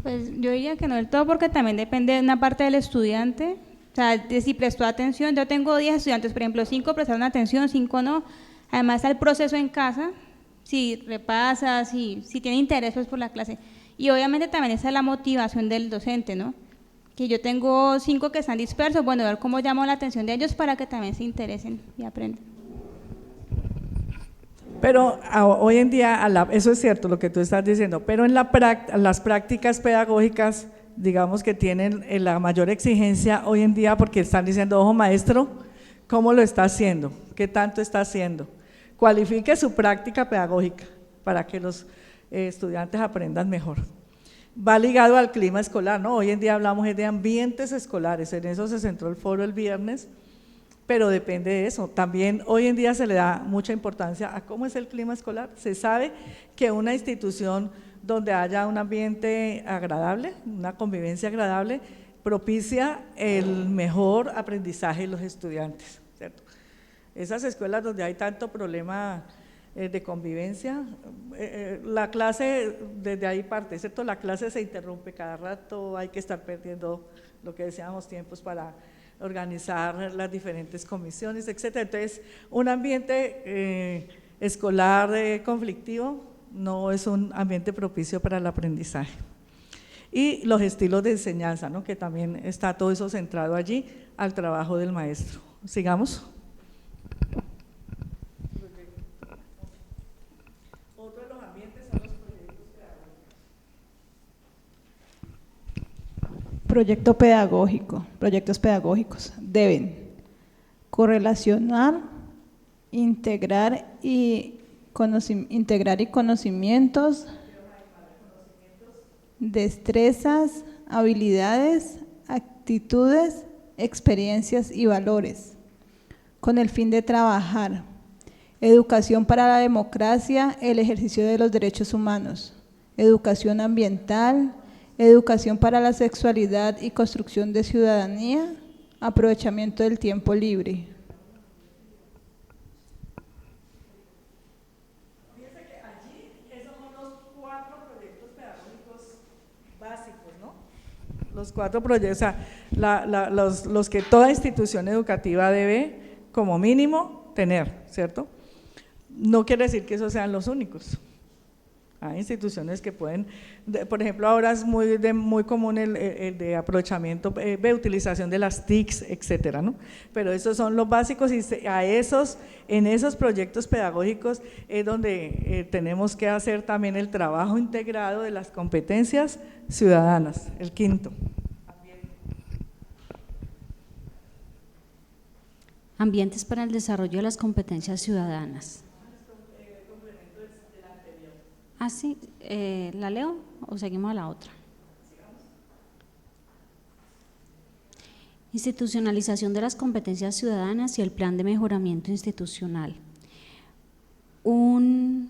Pues yo diría que no del todo, porque también depende de una parte del estudiante, o sea, de si prestó atención. Yo tengo 10 estudiantes, por ejemplo, 5 prestaron atención, 5 no. Además está el proceso en casa, si repasa, si tiene interés pues, por la clase. Y obviamente también está la motivación del docente, ¿no? Que yo tengo 5 que están dispersos, bueno, a ver cómo llamo la atención de ellos para que también se interesen y aprendan. Pero hoy en día, eso es cierto lo que tú estás diciendo, pero en las prácticas pedagógicas, digamos que tienen la mayor exigencia hoy en día porque están diciendo, ojo maestro, ¿cómo lo está haciendo? ¿Qué tanto está haciendo? Cualifique su práctica pedagógica para que los estudiantes aprendan mejor. Va ligado al clima escolar, ¿no? Hoy en día hablamos de ambientes escolares, en eso se centró el foro el viernes, pero depende de eso. También hoy en día se le da mucha importancia a cómo es el clima escolar. Se sabe que una institución donde haya un ambiente agradable, una convivencia agradable, propicia el mejor aprendizaje de los estudiantes, ¿cierto? Esas escuelas donde hay tanto problema de convivencia, la clase desde ahí parte, ¿cierto? La clase se interrumpe cada rato, hay que estar perdiendo lo que decíamos tiempos para organizar las diferentes comisiones, etcétera. Entonces, un ambiente escolar conflictivo no es un ambiente propicio para el aprendizaje. Y los estilos de enseñanza, ¿no? Que también está todo eso centrado allí al trabajo del maestro. Sigamos. Otro de los ambientes son los proyectos pedagógicos. Proyectos pedagógicos deben correlacionar, integrar conocimientos, destrezas, habilidades, actitudes, experiencias y valores, con el fin de trabajar. Educación para la democracia, el ejercicio de los derechos humanos. Educación ambiental, educación para la sexualidad y construcción de ciudadanía, aprovechamiento del tiempo libre. Fíjense que allí esos son los 4 proyectos pedagógicos básicos, ¿no? Los 4 proyectos, o sea, los que toda institución educativa debe, como mínimo, tener, ¿cierto? No quiere decir que esos sean los únicos. Hay instituciones que pueden, por ejemplo, ahora es muy común el de aprovechamiento, de utilización de las TICs, etcétera, ¿no? Pero esos son los básicos y en esos proyectos pedagógicos es donde tenemos que hacer también el trabajo integrado de las competencias ciudadanas, el 5º. Ambientes para el desarrollo de las competencias ciudadanas. Ah, sí, ¿la leo o seguimos a la otra? Institucionalización de las competencias ciudadanas y el plan de mejoramiento institucional. Un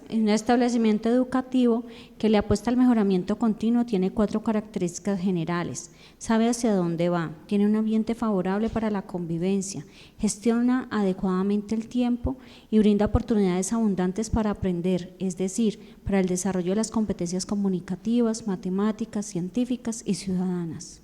establecimiento educativo que le apuesta al mejoramiento continuo tiene 4 características generales: sabe hacia dónde va, tiene un ambiente favorable para la convivencia, gestiona adecuadamente el tiempo y brinda oportunidades abundantes para aprender, es decir, para el desarrollo de las competencias comunicativas, matemáticas, científicas y ciudadanas.